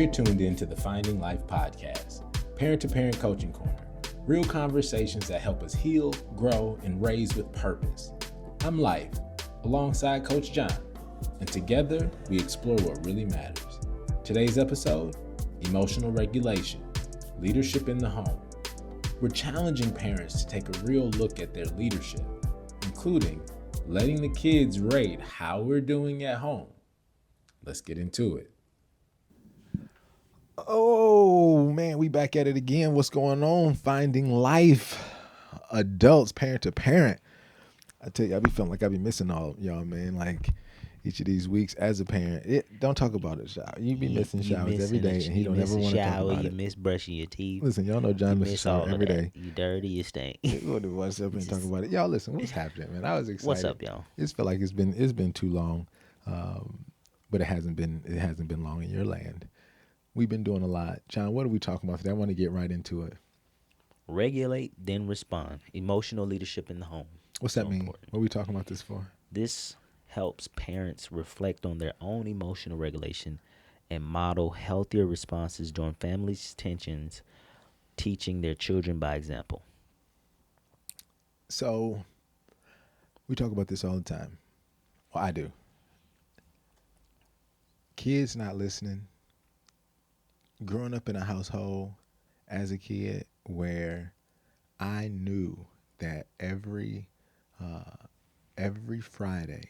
You're tuned into the Finding Life podcast, parent-to-parent coaching corner. Real conversations that help us heal, grow, and raise with purpose. I'm Life, alongside Coach John, and together we explore what really matters. Today's episode, emotional regulation, leadership in the home. We're challenging parents to take a real look at their leadership, including letting the kids rate how we're doing at home. Let's get into it. Oh man, we back at it again. What's going on? Finding Life, adults, parent to parent. I tell you, I be feeling like I be missing all y'all, man. Like each of these weeks as a parent, don't talk about it. Shower. You be missing showers every day, and he don't ever want to talk about it. You miss brushing your teeth. Listen, y'all know John misses shower every day. You dirty, you stink. What's up and talk about it, y'all? Listen, what's happening, man? I was excited. What's up, y'all? It's feel like it's been too long, but it hasn't been long in your land. We've been doing a lot. John, what are we talking about today? I want to get right into it. Regulate, then respond. Emotional leadership in the home. What's that mean? What are we talking about this for? This helps parents reflect on their own emotional regulation and model healthier responses during family tensions, teaching their children by example. So, we talk about this all the time. Well, I do. Kids not listening. Growing up in a household as a kid where I knew that every Friday,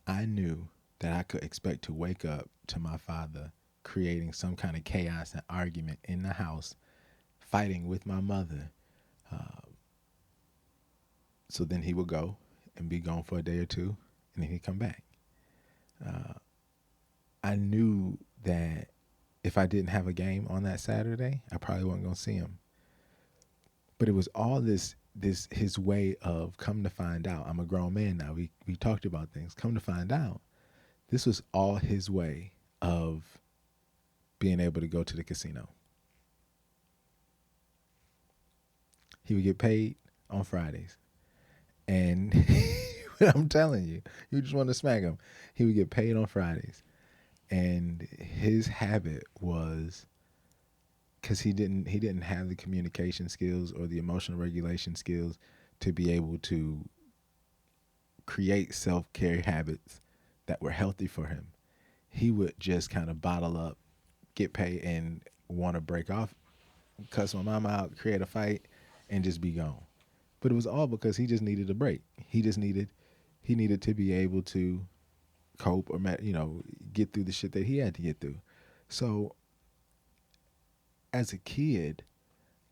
I knew that I could expect to wake up to my father creating some kind of chaos and argument in the house, fighting with my mother. So then he would go and be gone for a day or two, and then he'd come back. I knew that if I didn't have a game on that Saturday, I probably wasn't going to see him. But it was all this his way of, come to find out, I'm a grown man now. We talked about things. Come to find out, this was all his way of being able to go to the casino. He would get paid on Fridays. And I'm telling you, you just want to smack him. He would get paid on Fridays. And his habit was, because he didn't have the communication skills or the emotional regulation skills to be able to create self-care habits that were healthy for him. He would just kind of bottle up, get paid, and want to break off, cuss my mama out, create a fight, and just be gone. But it was all because he just needed a break. He needed to be able to cope or, get through the shit that he had to get through. So as a kid,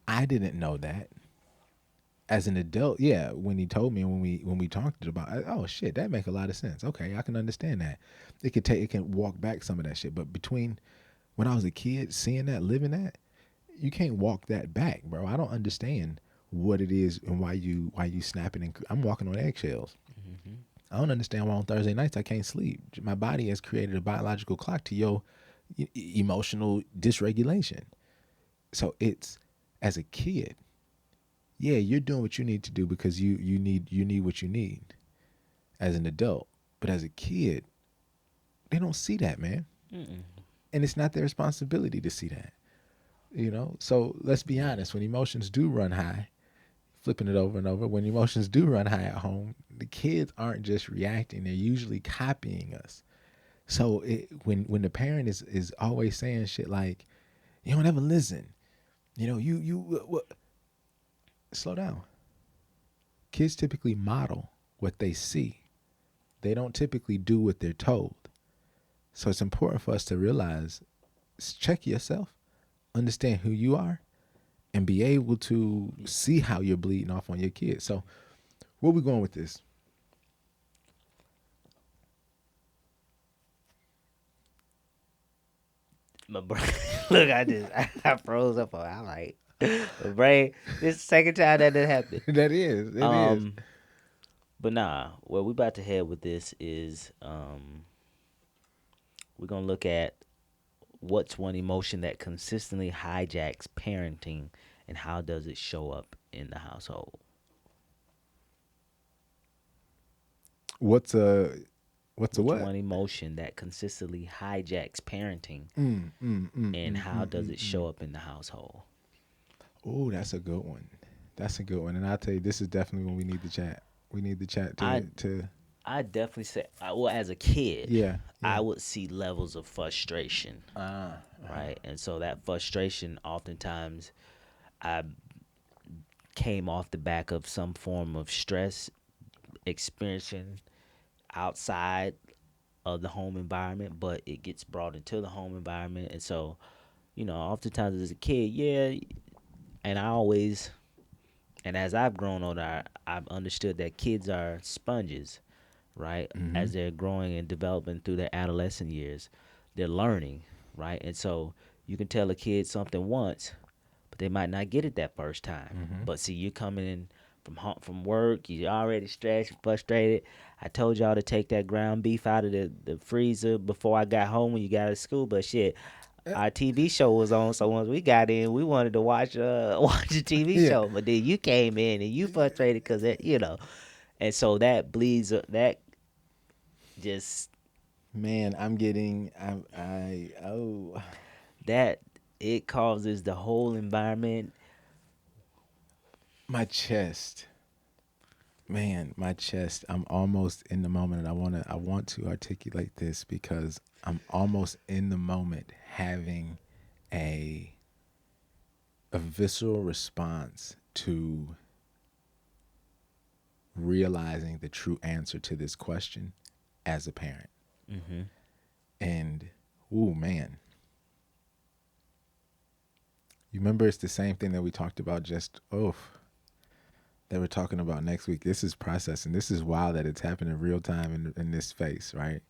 I didn't know that. As an adult, yeah, when he told me, when we talked about it, oh shit, that make a lot of sense. Okay, I can understand that. It can walk back some of that shit. But between when I was a kid, seeing that, living that, you can't walk that back, bro. I don't understand what it is and why you snapping and I'm walking on eggshells. Mm-hmm. I don't understand why on Thursday nights I can't sleep. My body has created a biological clock to your emotional dysregulation. So it's, as a kid, yeah, you're doing what you need to do because you need what you need as an adult. But as a kid, they don't see that, man. Mm-mm. And it's not their responsibility to see that. So let's be honest, when emotions do run high, flipping it over and over, when emotions do run high at home, the kids aren't just reacting, they're usually copying us. So when the parent is always saying shit like, you don't ever listen, what? Slow down. Kids typically model what they see. They don't typically do what they're told. So it's important for us to realize, check yourself, understand who you are, and be able to see how you're bleeding off on your kids. So where we going with this? My brain, look, I froze up. I'm like, my brain, this is the second time that happened. That is. It is. But nah, where we about to head with this is we're going to look at what's one emotion that consistently hijacks parenting and how does it show up in the household. What's a What's a Which what? one emotion that consistently hijacks parenting, and how Mm. does it show up in the household? Oh, that's a good one. That's a good one. And I'll tell you, this is definitely when we need to chat. We need to chat I to I definitely say, well, as a kid, yeah, I yeah. would see levels of frustration, right? And so that frustration, oftentimes, I came off the back of some form of stress experiencing outside of the home environment, but it gets brought into the home environment. And so, oftentimes as a kid, yeah, and I always, and as I've grown older, I've understood that kids are sponges, right? Mm-hmm. As they're growing and developing through their adolescent years, they're learning, right? And so you can tell a kid something once, but they might not get it that first time. Mm-hmm. But see, you coming in from work, you already stressed, frustrated. I told y'all to take that ground beef out of the freezer before I got home when you got out of school, but shit, our TV show was on, so once we got in, we wanted to watch watch the TV Yeah. show. But then you came in and you frustrated because and so that bleeds that just Man, I'm getting I oh that it causes the whole environment. my chest. Man, my chest. I'm almost in the moment and I want to articulate this because I'm almost in the moment having a a visceral response to realizing the true answer to this question as a parent. Mm-hmm. And ooh man, you remember it's the same thing that we talked about just that we're talking about next week. This is processing. This is wild that it's happening in real time in this space, right?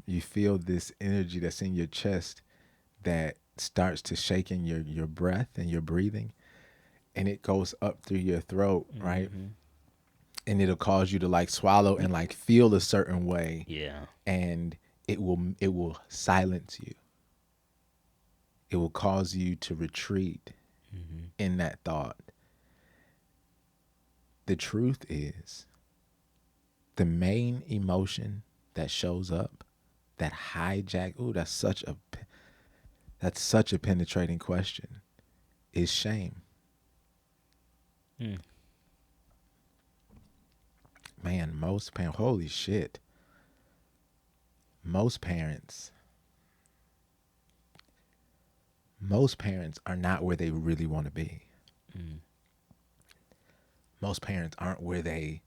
You feel this energy that's in your chest that starts to shake in your breath and your breathing, and it goes up through your throat, right? Mm-hmm. And it'll cause you to like swallow and like feel a certain way, Yeah. and it will silence you. It will cause you to retreat Mm-hmm. in that thought. The truth is, the main emotion that shows up, that hijack, that's such a penetrating question, is shame. Mm. Man, most parents, holy shit. Most parents, most parents are not where they really want to be. Mm. Most parents aren't where they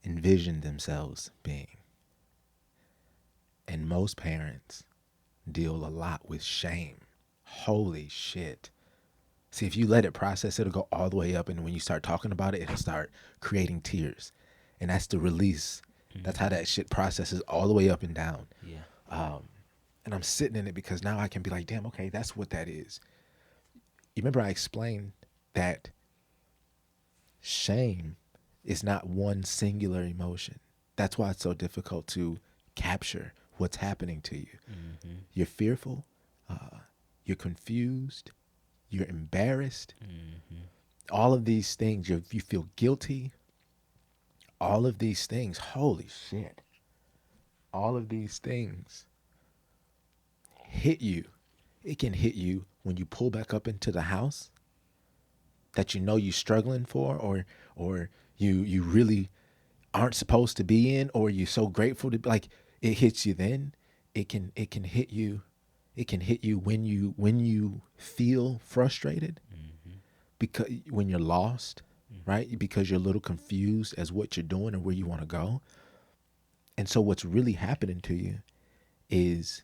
envision themselves being. And most parents deal a lot with shame. Holy shit. See, if you let it process, it'll go all the way up. And when you start talking about it, it'll start creating tears. And that's the release. That's how that shit processes all the way up and down. Yeah. And I'm sitting in it because now I can be like, damn, okay, that's what that is. You remember I explained that shame is not one singular emotion. That's why it's so difficult to capture what's happening to you. Mm-hmm. You're fearful, you're confused, you're embarrassed. Mm-hmm. All of these things, you feel guilty. All of these things, holy shit. All of these things hit you. It can hit you when you pull back up into the house that you know you're struggling for, or you really aren't supposed to be in, or you're so grateful to, like, it hits you then. It can hit you. It can hit you when you feel frustrated, Mm-hmm. because when you're lost, right? Because you're a little confused as what you're doing or where you want to go. And so what's really happening to you is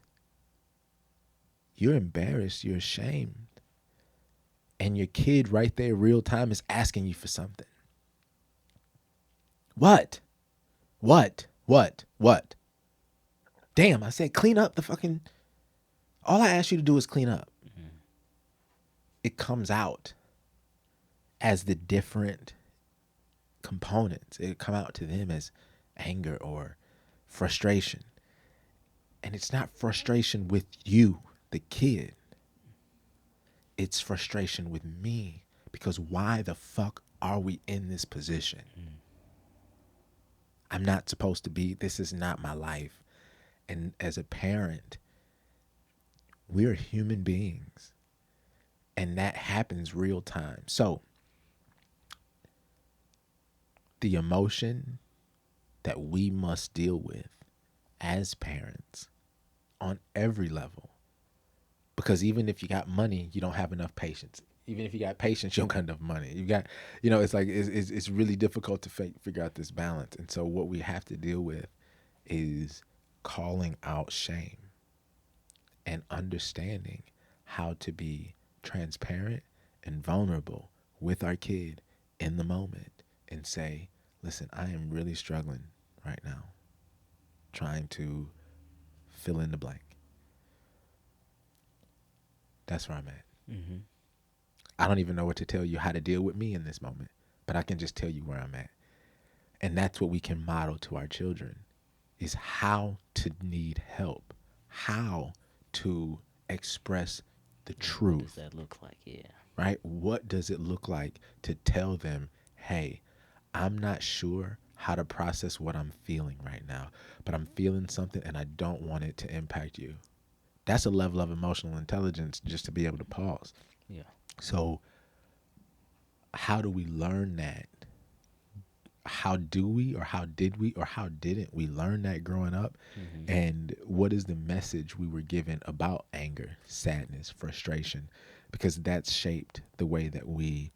you're embarrassed, you're ashamed, and your kid right there real time is asking you for something. What? What? Damn, I said clean up the fucking, all I asked you to do is clean up. Mm-hmm. It comes out as the different components. It come out to them as anger or frustration. And it's not frustration with you, the kid. It's frustration with me, because why the fuck are we in this position? I'm not supposed to be, this is not my life. And as a parent, we're human beings, and that happens real time. So the emotion that we must deal with as parents on every level, because even if you got money, you don't have enough patience. Even if you got patience, you don't got enough money. You got, it's like it's really difficult to figure out this balance. And so what we have to deal with is calling out shame and understanding how to be transparent and vulnerable with our kid in the moment and say, listen, I am really struggling right now trying to fill in the blank. That's where I'm at. Mm-hmm. I don't even know what to tell you how to deal with me in this moment, but I can just tell you where I'm at. And that's what we can model to our children, is how to need help, how to express the truth. What does that look like? Yeah. Right? What does it look like to tell them, hey, I'm not sure how to process what I'm feeling right now, but I'm feeling something and I don't want it to impact you. That's a level of emotional intelligence, just to be able to pause. Yeah. So how do we learn that? How do we, or how did we, or how didn't we learn that growing up? Mm-hmm. And what is the message we were given about anger, sadness, frustration? Because that's shaped the way that we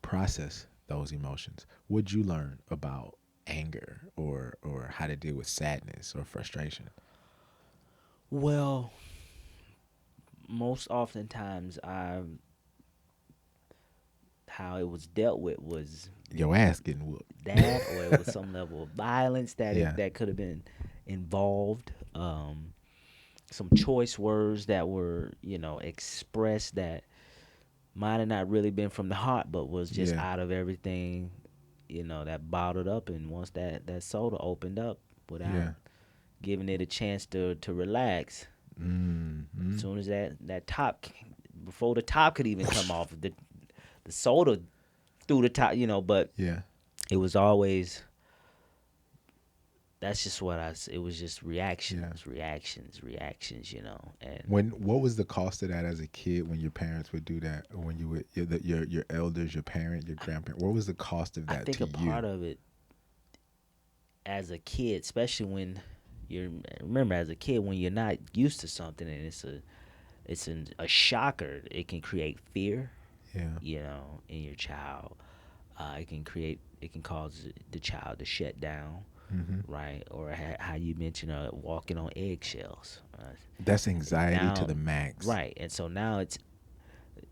process those emotions. What'd you learn about anger, or how to deal with sadness or frustration? Well, most oftentimes, how it was dealt with was Your ass getting whooped. that, or it was some level of violence Yeah. that could have been involved. Some choice words that were, expressed that might have not really been from the heart, but was just Yeah. out of everything, that bottled up. And once that soda opened up without Yeah. giving it a chance to relax, Mm-hmm. as soon as that top, before the top could even come off, the soda through the top, but Yeah. it was always, that's just it was just Yeah. reactions, and What was the cost of that as a kid when your parents would do that, or when you would your elders, your parent, your grandparent? What was the cost of I that think to a you? part of it as a kid, especially when remember as a kid when you're not used to something and a shocker, it can create fear, Yeah. in your child. It can cause the child to shut down, Mm-hmm. right? Or how you mentioned walking on eggshells. That's anxiety to Now, the max. right, and so now it's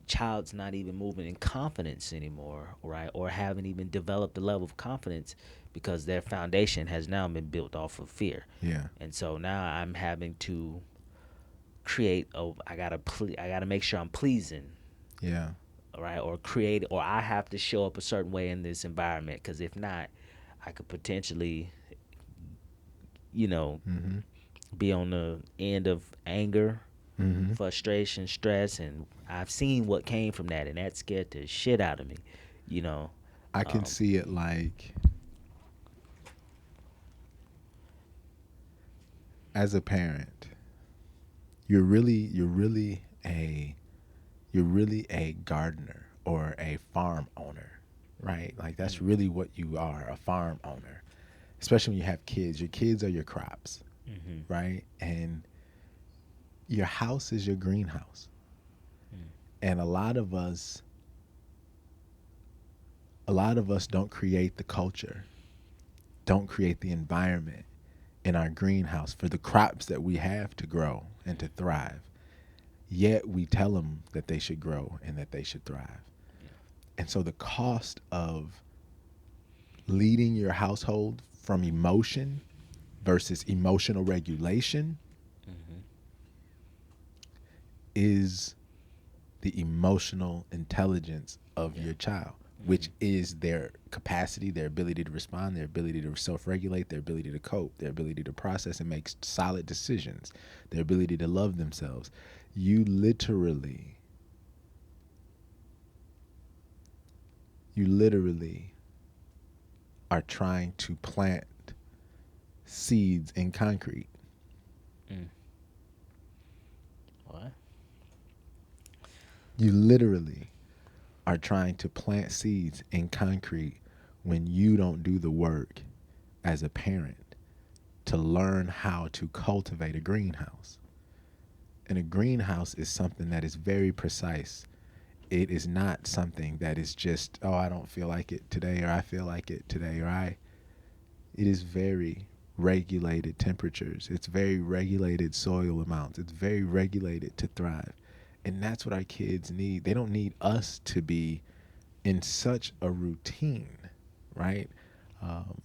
child's not even moving in confidence anymore, right? Or haven't even developed the level of confidence because their foundation has now been built off of fear. Yeah. And so now I'm having to I gotta make sure I'm pleasing, Yeah. right? Or I have to show up a certain way in this environment, because if not, I could potentially, you know, Mm-hmm. be on the end of anger, Mm-hmm. frustration, stress, and I've seen what came from that, and that scared the shit out of me, you know. I can Um, see it like, as a parent, you're really a gardener or a farm owner, right? Like that's really what you are, a farm owner. Especially when you have kids. Your kids are your crops, mm-hmm, right? And your house is your greenhouse. mm, And a lot of us don't create the culture, don't create the environment in our greenhouse for the crops that we have to grow and to thrive. Yet we tell them that they should grow and that they should thrive. yeah, And so the cost of leading your household from emotion versus emotional regulation mm-hmm, is the emotional intelligence of yeah, your child, mm-hmm, which is their capacity, their ability to respond, their ability to self-regulate, their ability to cope, their ability to process and make solid decisions, their ability to love themselves. You literally, you literally are trying to plant seeds in concrete. What? You literally are trying to plant seeds in concrete when you don't do the work as a parent to learn how to cultivate a greenhouse. And a greenhouse is something that is very precise. It is not something that is just, oh, I don't feel like it today, or I feel like it today, or it is very regulated temperatures. It's very regulated soil amounts. It's very regulated to thrive. And that's what our kids need. They don't need us to be in such a routine, right? Um,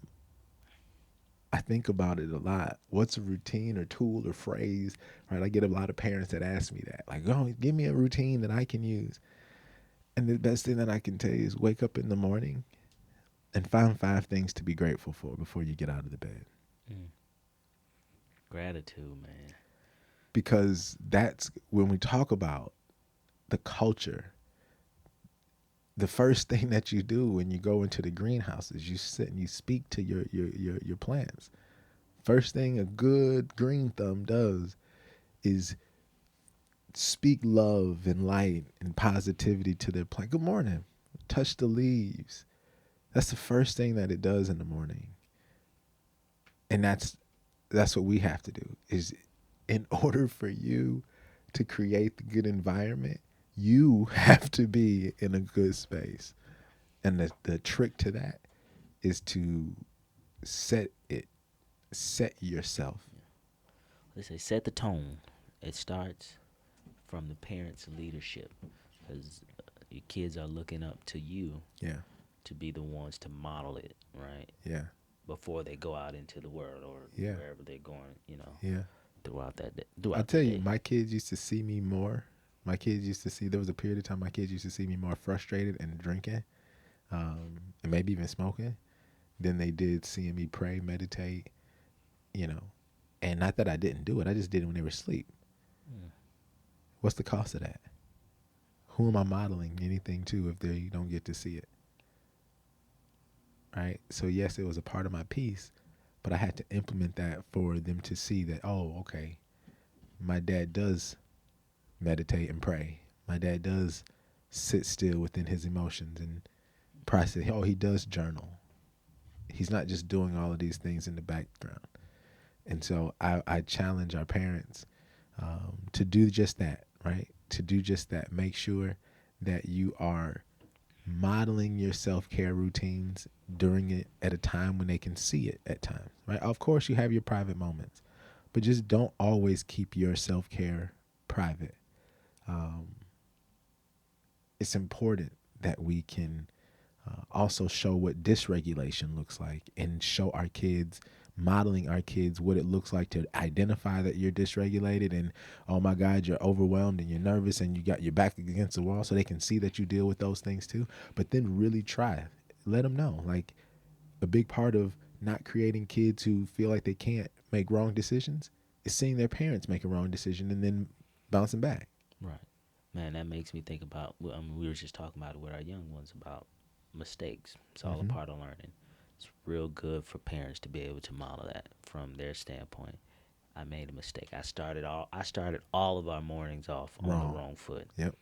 I think about it a lot. What's a routine or tool or phrase, right? I get a lot of parents that ask me that, like, oh, give me a routine that I can use. And the best thing that I can tell you is wake up in the morning and find 5 things to be grateful for before you get out of the bed. Gratitude, man. Because that's when we talk about the culture. The first thing that you do when you go into the greenhouse is you sit and you speak to your plants. First thing a good green thumb does is speak love and light and positivity to their plant. Good morning. Touch the leaves. That's the first thing that it does in the morning. And that's what we have to do is in order for you to create the good environment, you have to be in a good space. And the trick to that is to set yourself. They say set the tone. It starts from the parents' leadership, because your kids are looking up to you Yeah. to be the ones to model it, right? Yeah. Before they go out into the world or Yeah. wherever they're going, Yeah. throughout that day. I'll tell you, my kids used to see me more. My kids used to see, there was a period of time my kids used to see me more frustrated and drinking, and maybe even smoking, than they did seeing me pray, meditate, you know. And not that I didn't do it, I just did it when they were asleep. What's the cost of that? Who am I modeling anything to if they don't get to see it? Right? So yes, it was a part of my piece, but I had to implement that for them to see that, oh, okay, my dad does meditate and pray. My dad does sit still within his emotions and process. Oh, he does journal. He's not just doing all of these things in the background. And so I challenge our parents to do just that, right? To do just that. Make sure that you are modeling your self-care routines during it at a time when they can see it at times, right? Of course, you have your private moments, but just don't always keep your self-care private. It's important that we can also show what dysregulation looks like and show our kids, modeling our kids what it looks like to identify that you're dysregulated and, oh my God, you're overwhelmed and you're nervous and you got your back against the wall, so they can see that you deal with those things too. But then really try. Let them know. Like, a big part of not creating kids who feel like they can't make wrong decisions is seeing their parents make a wrong decision and then bouncing back. Right. Man, that makes me think about, we were just talking about it with our young ones about mistakes. It's all a part of learning. It's real good for parents to be able to model that from their standpoint. I made a mistake. I started all of our mornings off on the wrong foot. Yep.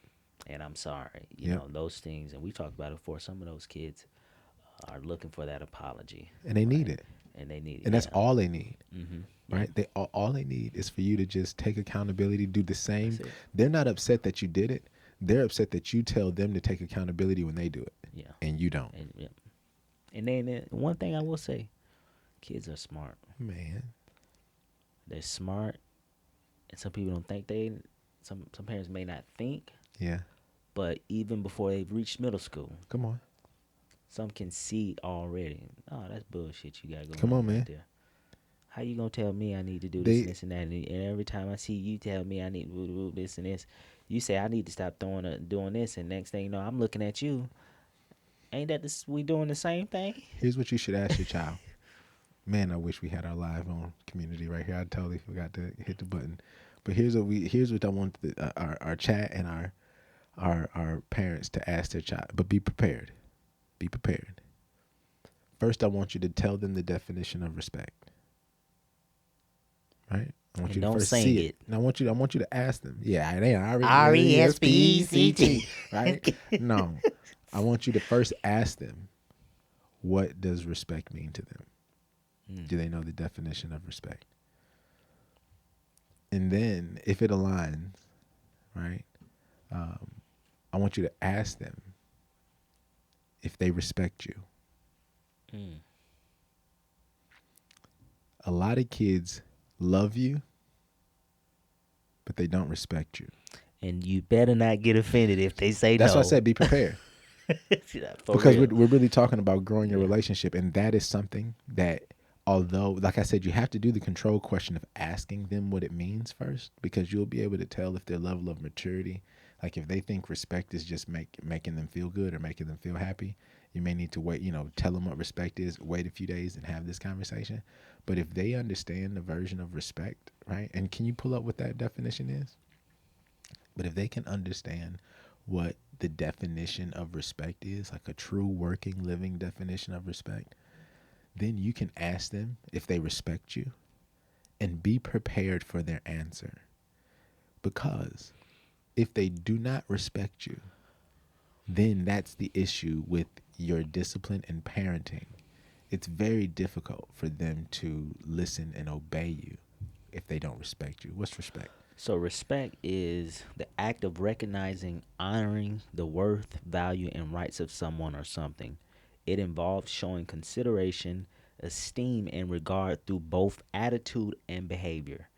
And I'm sorry. You know, those things, and we talked about it before, some of those kids are looking for that apology. And they need it. And they need it. And that's all they need. Right? Yeah. They all they need is for you to just take accountability, do the same. That's it. They're not upset that you did it. They're upset that you tell them to take accountability when they do it. Yeah. And you don't. And then one thing I will say, kids are smart. Man. They're smart, and some people don't think some parents may not think. Yeah. But even before they've reached middle school, Come on. some can see already. Oh, that's bullshit you got going on. Come on, man. Right there. How you gonna tell me I need to do this and that? And every time I see you tell me I need to do this and this, you say I need to stop doing this, and next thing you know, I'm looking at you. Ain't that we doing the same thing? Here's what you should ask your child. Man, I wish we had our live on community right here. I totally forgot to hit the button. But here's what I want our chat and our parents to ask their child. But be prepared. Be prepared. First, I want you to tell them the definition of respect. right? I want And you to don't first sing see it. it. And I want you to ask them. Yeah, it ain't RESPECT. RESPECT, right? No. I want you to first ask them, what does respect mean to them? Do they know the definition of respect? And then if it aligns, right? I want you to ask them if they respect you. A lot of kids love you, but they don't respect you. And you better not get offended if they say That's no. why I said be prepared. For Because real. we're really talking about growing your relationship, and that is something that, although, like I said, you have to do the control question of asking them what it means first, because you'll be able to tell if their level of maturity, like if they think respect is just making them feel good or making them feel happy, you may need to wait, tell them what respect is, wait a few days and have this conversation. But if they understand the version of respect, right, and can you pull up what that definition is? But if they can understand what the definition of respect is, like a true working, living definition of respect, then you can ask them if they respect you and be prepared for their answer. Because if they do not respect you, then that's the issue with your discipline and parenting. It's very difficult for them to listen and obey you if they don't respect you. What's respect? So respect is the act of recognizing, honoring the worth, value, and rights of someone or something. It involves showing consideration, esteem, and regard through both attitude and behavior.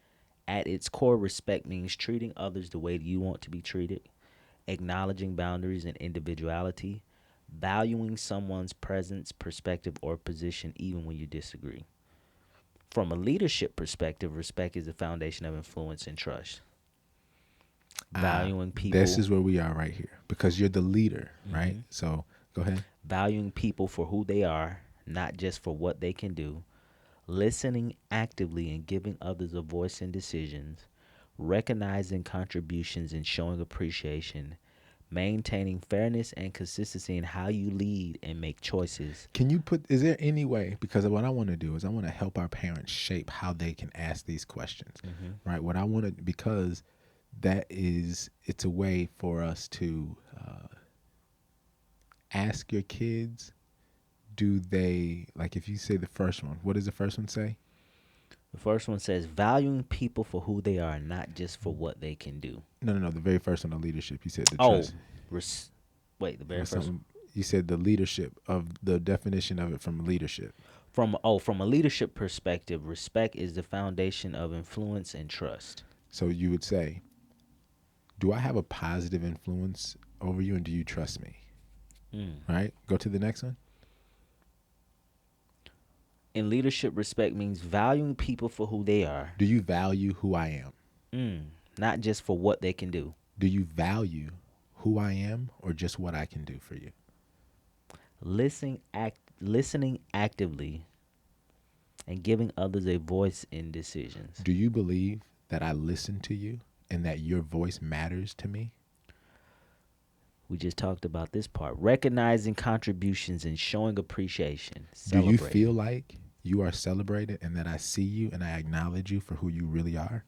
At its core, respect means treating others the way you want to be treated, acknowledging boundaries and individuality, valuing someone's presence, perspective, or position even when you disagree. From a leadership perspective, respect is the foundation of influence and trust. Valuing This people, is where we are right here, because you're the leader, right? So go ahead. valuing people for who they are, not just for what they can do, listening actively and giving others a voice in decisions, recognizing contributions and showing appreciation, maintaining fairness and consistency in how you lead and make choices. Is there any way, because what I want to do is I want to help our parents shape how they can ask these questions, right? What I want to, because it's a way for us to ask your kids, like if you say the first one, what does the first one say? The first one says valuing people for who they are, not just for what they can do. No, the very first one on leadership. You said the Oh, trust. wait, the very Or first one. something. You said the leadership of the definition of it from leadership. From a leadership perspective, respect is the foundation of influence and trust. So you would say, do I have a positive influence over you, and do you trust me? Right? Go to the next one. In leadership, respect means valuing people for who they are. Do you value who I am? Not just for what they can do. Do you value who I am or just what I can do for you? Listening actively and giving others a voice in decisions. Do you believe that I listen to you and that your voice matters to me? We just talked about this part. Recognizing contributions and showing appreciation. Do you feel like you are celebrated and that I see you and I acknowledge you for who you really are?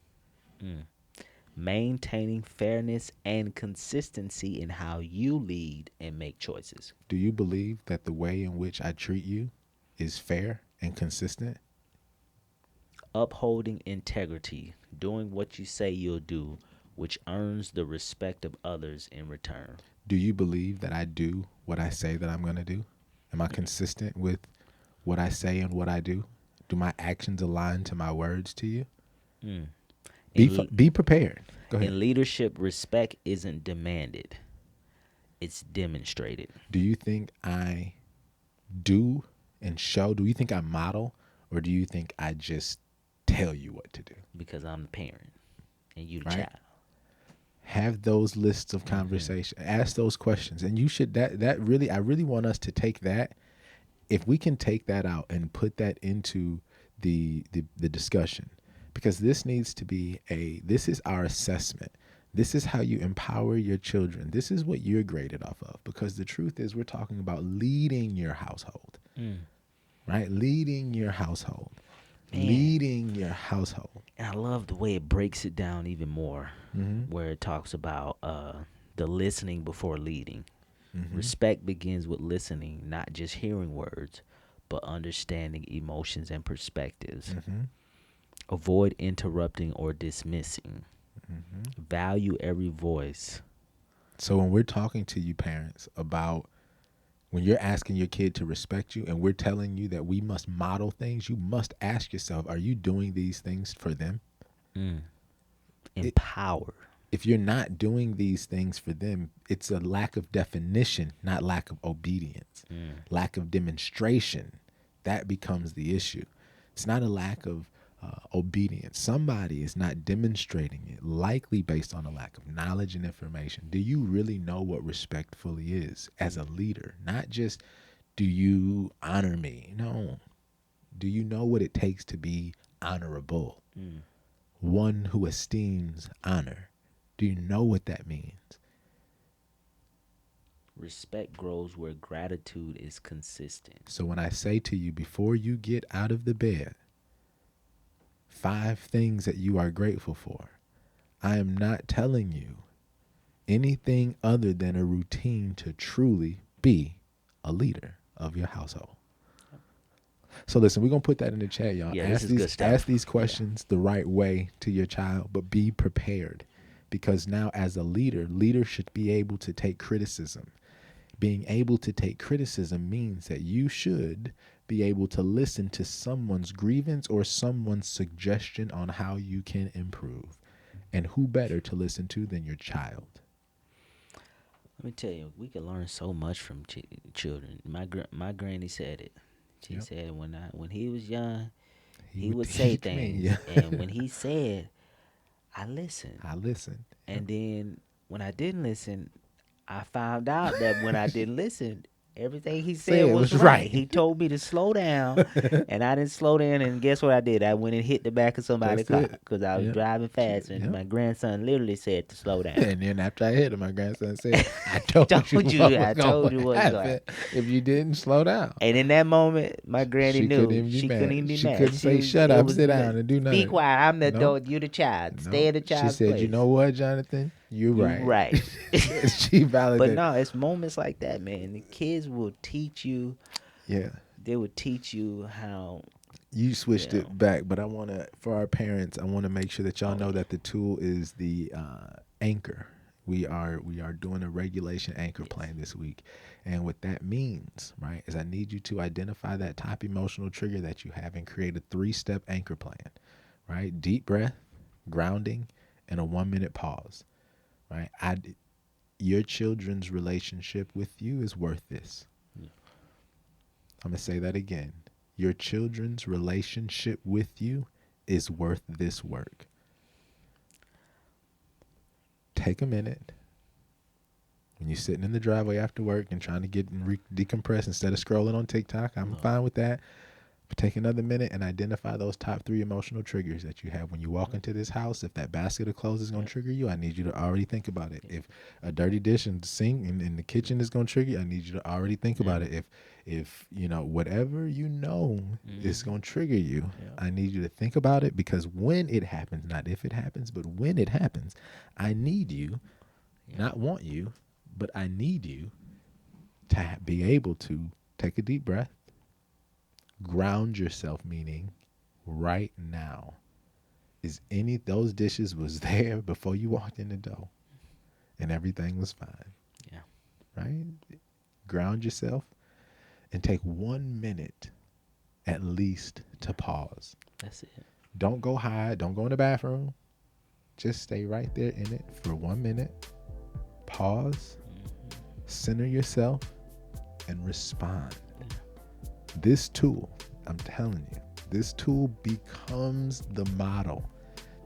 Maintaining fairness and consistency in how you lead and make choices. Do you believe that the way in which I treat you is fair and consistent? Upholding integrity. Doing what you say you'll do, which earns the respect of others in return. Do you believe that I do what I say that I'm going to do? Am I consistent with what I say and what I do? Do my actions align to my words to you? Be prepared. Go ahead. In leadership, respect isn't demanded. It's demonstrated. Do you think I do and show? Do you think I model, or do you think I just tell you what to do? Because I'm the parent and you the Right? child. Have those lists of conversation. Ask those questions, and you should. That really, I really want us to take that. If we can take that out and put that into the discussion, because this needs to be this is our assessment. This is how you empower your children. This is what you're graded off of, because the truth is we're talking about leading your household, right? Leading your household. Man. Leading your household. And I love the way it breaks it down even more, where it talks about the listening before leading. Respect begins with listening, not just hearing words, but understanding emotions and perspectives. Avoid interrupting or dismissing. Value every voice. So when we're talking to you parents about when you're asking your kid to respect you and we're telling you that we must model things, you must ask yourself, are you doing these things for them? Empower. If you're not doing these things for them, it's a lack of definition, not lack of obedience, lack of demonstration. That becomes the issue. It's not a lack of obedience. Somebody is not demonstrating it, likely based on a lack of knowledge and information. Do you really know what respectfully is as a leader? Not just, do you honor me? No. Do you know what it takes to be honorable? One who esteems honor. Do you know what that means? Respect grows where gratitude is consistent. So when I say to you, before you get out of the bed, 5 things that you are grateful for, I am not telling you anything other than a routine to truly be a leader of your household. So listen, we're going to put that in the chat, y'all. Yeah, this is good stuff. Ask these questions the right way to your child, but be prepared. Because now as a leader should be able to take criticism. Being able to take criticism means that you should be able to listen to someone's grievance or someone's suggestion on how you can improve. And who better to listen to than your child? Let me tell you, we can learn so much from children. My granny said it. She said when he was young, he would say things, and when he said, I listened. And then when I didn't listen, I found out that when I didn't listen, everything he said was right. He told me to slow down, and I didn't slow down. And guess what I did? I went and hit the back of somebody's car because I was driving fast, and my grandson literally said to slow down. And then after I hit him, my grandson said, I told you what was happen if you didn't slow down. And in that moment, my granny knew. She couldn't even be mad. She couldn't say, shut up, sit down, and do nothing. Be quiet. I'm the adult. You the child. Stay in the child's place. She said, you know what, Jonathan? You're right. Right. She validated. But no, it's moments like that, man. The kids will teach you. Yeah. They will teach you how. You switched it back, but I want to, for our parents, I want to make sure that y'all know that the tool is the anchor. We are doing a regulation anchor plan this week. And what that means, right, is I need you to identify that top emotional trigger that you have and create a 3-step anchor plan, right? Deep breath, grounding, and a 1-minute pause. Right, your children's relationship with you is worth this. Yeah. I'm gonna say that again. Your children's relationship with you is worth this work. Take a minute when you're sitting in the driveway after work and trying to get and decompress instead of scrolling on TikTok. I'm fine with that. But take another minute and identify those top 3 emotional triggers that you have when you walk into this house. If that basket of clothes is going to trigger you, I need you to already think about it. If a dirty dish in the sink in the kitchen is going to trigger you, I need you to already think about it. If you know, whatever you know is going to trigger you, I need you to think about it, because when it happens, not if it happens, but when it happens, I need you, not want you, but I need you to be able to take a deep breath. Ground yourself, meaning right now. Is any those dishes was there before you walked in the door and everything was fine? Yeah. Right? Ground yourself and take 1 minute at least to pause. That's it. Don't go hide. Don't go in the bathroom. Just stay right there in it for 1 minute. Pause. Center yourself and respond. This tool, I'm telling you, this tool becomes the model.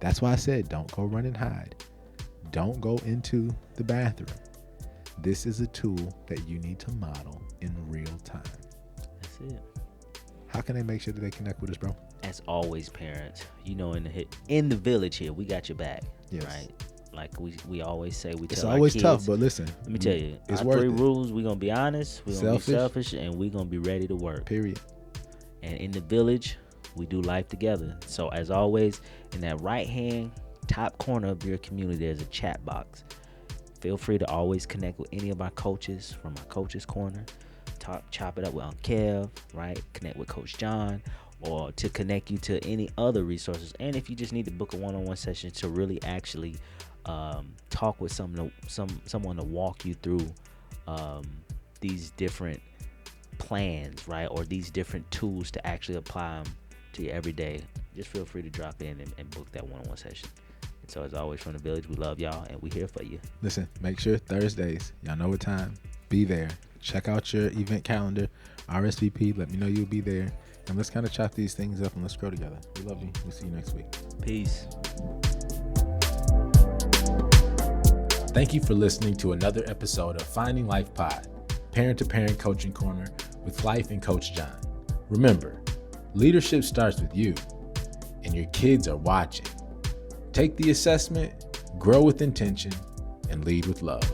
That's why I said don't go run and hide. Don't go into the bathroom. This is a tool that you need to model in real time. That's it. How can they make sure that they connect with us, bro? As always, parents, you know, in the village here, we got your back. Yes. Right? Like we always say, it's always kids, tough, but listen, let me tell you, it's our 3 rules: we're gonna be honest, we're gonna be selfish, and we're gonna be ready to work. Period. And in the village, We do life together. So as always, in that right hand top corner of your community, there's a chat box. Feel free to always connect with any of our coaches from our coaches corner. Chop it up with Kev, right? Connect with Coach John, or to connect you to any other resources. And if you just need to book a one-on-one session to really actually talk with someone to walk you through these different plans, right? Or these different tools to actually apply them to your everyday, just feel free to drop in and book that one-on-one session. And so as always, from the village, we love y'all and we here for you. Listen, make sure Thursdays, y'all know what time, be there. Check out your event calendar, RSVP, let me know you'll be there. And let's kind of chop these things up and let's grow together. We love you. We'll see you next week. Peace. Thank you for listening to another episode of Finding Life Pod, parent-to-parent coaching corner with Life and Coach John. Remember, leadership starts with you, and your kids are watching. Take the assessment, grow with intention, and lead with love.